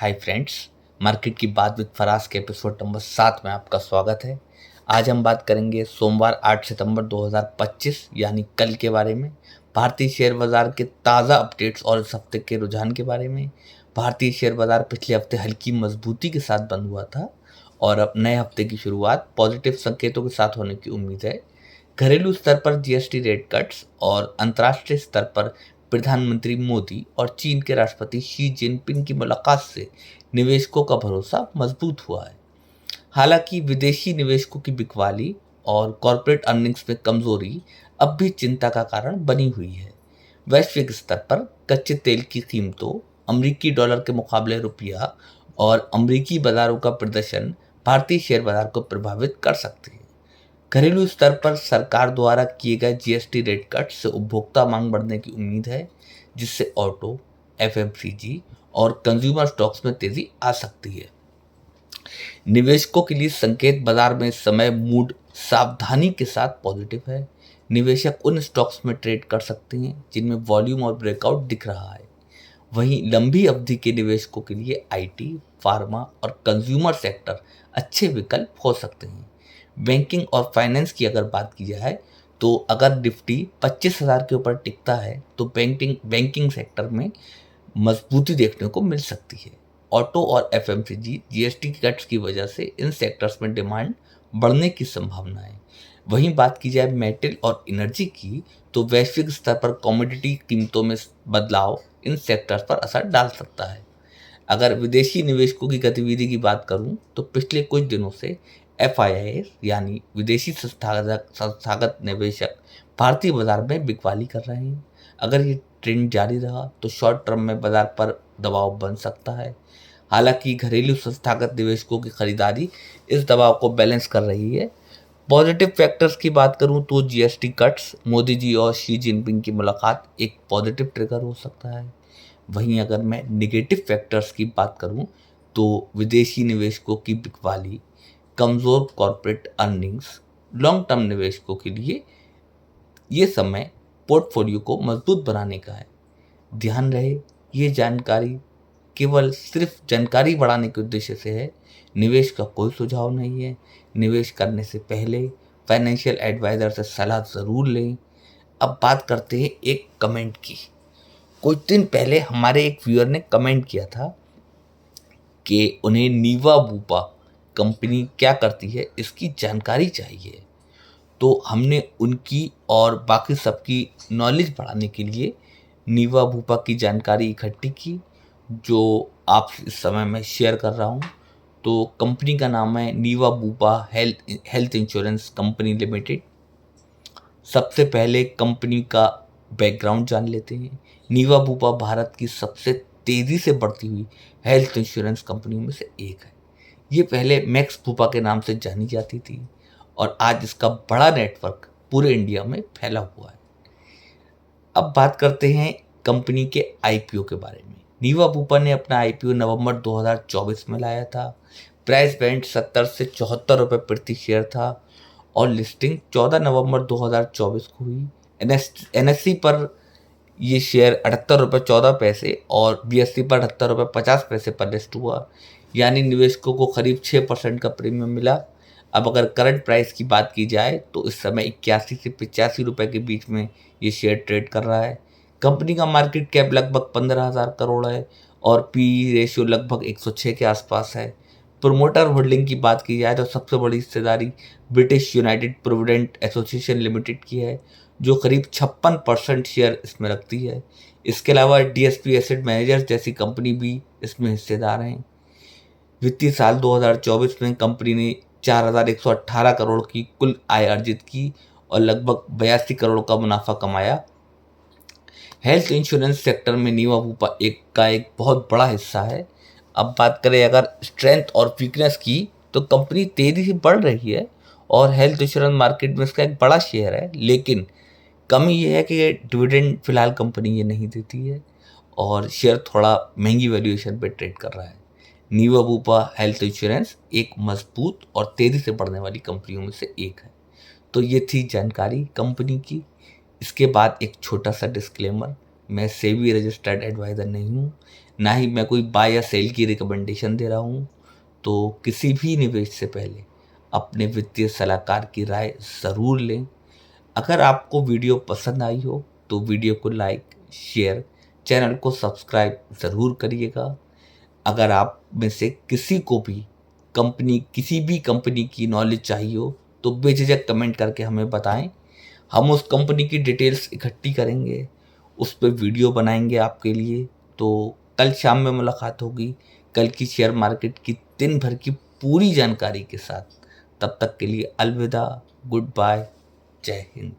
Hi friends, market की बात with Faraz के एपिसोड नंबर 7 में आपका स्वागत है। आज हम बात करेंगे सोमवार 8 सितंबर 2025 यानी कल के बारे में, भारतीय शेयर बाजार के ताज़ा अपडेट्स और इस हफ्ते के रुझान के बारे में। भारतीय शेयर बाजार पिछले हफ्ते हल्की मजबूती के साथ बंद हुआ था और अब नए हफ्ते की शुरुआत पॉजिटिव संकेतों के साथ होने की उम्मीद है। घरेलू स्तर पर जीएसटी रेट कट्स और अंतर्राष्ट्रीय स्तर पर प्रधानमंत्री मोदी और चीन के राष्ट्रपति शी जिनपिंग की मुलाकात से निवेशकों का भरोसा मजबूत हुआ है। हालांकि विदेशी निवेशकों की बिकवाली और कॉरपोरेट अर्निंग्स में कमजोरी अब भी चिंता का कारण बनी हुई है। वैश्विक स्तर पर कच्चे तेल की कीमतों, अमेरिकी डॉलर के मुकाबले रुपया और अमेरिकी बाजारों का प्रदर्शन भारतीय शेयर बाजार को प्रभावित कर सकते हैं। घरेलू स्तर पर सरकार द्वारा किए गए जीएसटी रेट कट से उपभोक्ता मांग बढ़ने की उम्मीद है, जिससे ऑटो, एफएमसीजी और कंज्यूमर स्टॉक्स में तेजी आ सकती है। निवेशकों के लिए संकेत बाजार में इस समय मूड सावधानी के साथ पॉजिटिव है। निवेशक उन स्टॉक्स में ट्रेड कर सकते हैं जिनमें वॉल्यूम और ब्रेकआउट दिख रहा है। वहीं लंबी अवधि के निवेशकों के लिए आईटी, फार्मा और कंज्यूमर सेक्टर अच्छे विकल्प हो सकते हैं। बैंकिंग और फाइनेंस की अगर बात की जाए तो अगर निफ्टी 25,000 के ऊपर टिकता है तो बैंकिंग सेक्टर में मजबूती देखने को मिल सकती है। ऑटो और एफएमसीजी जीएसटी कट्स की वजह से इन सेक्टर्स में डिमांड बढ़ने की संभावना है। वहीं बात की जाए मेटल और एनर्जी की तो वैश्विक स्तर पर कमोडिटी कीमतों में बदलाव इन सेक्टर्स पर असर डाल सकता है। अगर विदेशी निवेशकों की गतिविधि की बात करूं तो पिछले कुछ दिनों से एफआईआई यानी विदेशी संस्थागत निवेशक भारतीय बाजार में बिकवाली कर रहे हैं। अगर ये ट्रेंड जारी रहा तो शॉर्ट टर्म में बाजार पर दबाव बन सकता है। हालांकि घरेलू संस्थागत निवेशकों की खरीदारी इस दबाव को बैलेंस कर रही है। पॉजिटिव फैक्टर्स की बात करूं तो जीएसटी कट्स, मोदी जी और शी जिनपिंग की मुलाकात एक पॉजिटिव ट्रिगर हो सकता है। वहीं अगर मैं नेगेटिव फैक्टर्स की बात करूं तो विदेशी निवेशकों की बिकवाली, कमज़ोर कॉर्पोरेट अर्निंग्स, लॉन्ग टर्म निवेशकों के लिए ये समय पोर्टफोलियो को मजबूत बनाने का है। ध्यान रहे, ये जानकारी केवल सिर्फ जानकारी बढ़ाने के उद्देश्य से है, निवेश का कोई सुझाव नहीं है। निवेश करने से पहले फाइनेंशियल एडवाइज़र से सलाह ज़रूर लें। अब बात करते हैं एक कमेंट की। कुछ दिन पहले हमारे एक व्यूअर ने कमेंट किया था कि उन्हें नीवा बूपा कंपनी क्या करती है इसकी जानकारी चाहिए। तो हमने उनकी और बाकी सबकी नॉलेज बढ़ाने के लिए नीवा बूपा की जानकारी इकट्ठी की, जो आप इस समय मैं शेयर कर रहा हूँ। तो कंपनी का नाम है Niva Bupa health insurance company limited. सबसे पहले कंपनी का बैकग्राउंड जान लेते हैं। नीवा बूपा भारत की सबसे तेज़ी से बढ़ती हुई हेल्थ इंश्योरेंस कंपनियों में से एक है। ये पहले मैक्स बूपा के नाम से जानी जाती थी और आज इसका बड़ा नेटवर्क पूरे इंडिया में फैला हुआ है। अब बात करते हैं कंपनी के आईपीओ के बारे में। नीवा बूपा ने अपना आईपीओ नवंबर 2024 में लाया था। प्राइस बैंड 70 से 74 रुपये प्रति शेयर था और लिस्टिंग 14 नवंबर 2024 को हुई। एनएससी पर ये शेयर 78 रुपये 14 पैसे और बीएससी पर 78 रुपये 50 पैसे पर लिस्ट हुआ, यानी निवेशकों को करीब 6% का प्रीमियम मिला। अब अगर करंट प्राइस की बात की जाए तो इस समय 81 से 85 रुपये के बीच में ये शेयर ट्रेड कर रहा है। कंपनी का मार्केट कैप लगभग 15,000 करोड़ है और पी रेशियो लगभग 106 के आसपास है। प्रोमोटर होल्डिंग की बात की जाए तो सबसे बड़ी हिस्सेदारी British United provident association limited की है, जो करीब 56% शेयर इसमें रखती है। इसके अलावा डीएसपी एसेट मैनेजर्स जैसी कंपनी भी इसमें हिस्सेदार हैं। वित्तीय साल 2024 में कंपनी ने 4,118 करोड़ की कुल आय अर्जित की और लगभग 82 करोड़ का मुनाफा कमाया। हेल्थ इंश्योरेंस सेक्टर में नीवा बूपा एक बहुत बड़ा हिस्सा है। अब बात करें अगर स्ट्रेंथ और वीकनेस की तो कंपनी तेजी से बढ़ रही है और हेल्थ इंश्योरेंस मार्केट में इसका एक बड़ा शेयर है, लेकिन कमी ये है कि डिविडेंड फिलहाल कंपनी ये नहीं देती है और शेयर थोड़ा महंगी वैल्यूएशन पे ट्रेड कर रहा है। नीवा बूपा हेल्थ इंश्योरेंस एक मजबूत और तेज़ी से बढ़ने वाली कंपनियों में से एक है। तो ये थी जानकारी कंपनी की। इसके बाद एक छोटा सा डिस्क्लेमर, मैं सेबी रजिस्टर्ड एडवाइज़र नहीं हूँ, ना ही मैं कोई बाय या सेल की रिकमेंडेशन दे रहा हूँ। तो किसी भी निवेश से पहले अपने वित्तीय सलाहकार की राय ज़रूर लें। अगर आपको वीडियो पसंद आई हो तो वीडियो को लाइक, शेयर, चैनल को सब्सक्राइब ज़रूर करिएगा। अगर आप में से किसी को भी किसी भी कंपनी की नॉलेज चाहिए हो तो बेझिझक कमेंट करके हमें बताएं। हम उस कंपनी की डिटेल्स इकट्ठी करेंगे, उस पर वीडियो बनाएंगे आपके लिए। तो कल शाम में मुलाकात होगी कल की शेयर मार्केट की दिन भर की पूरी जानकारी के साथ। तब तक के लिए अलविदा, गुड बाय, जय हिंद।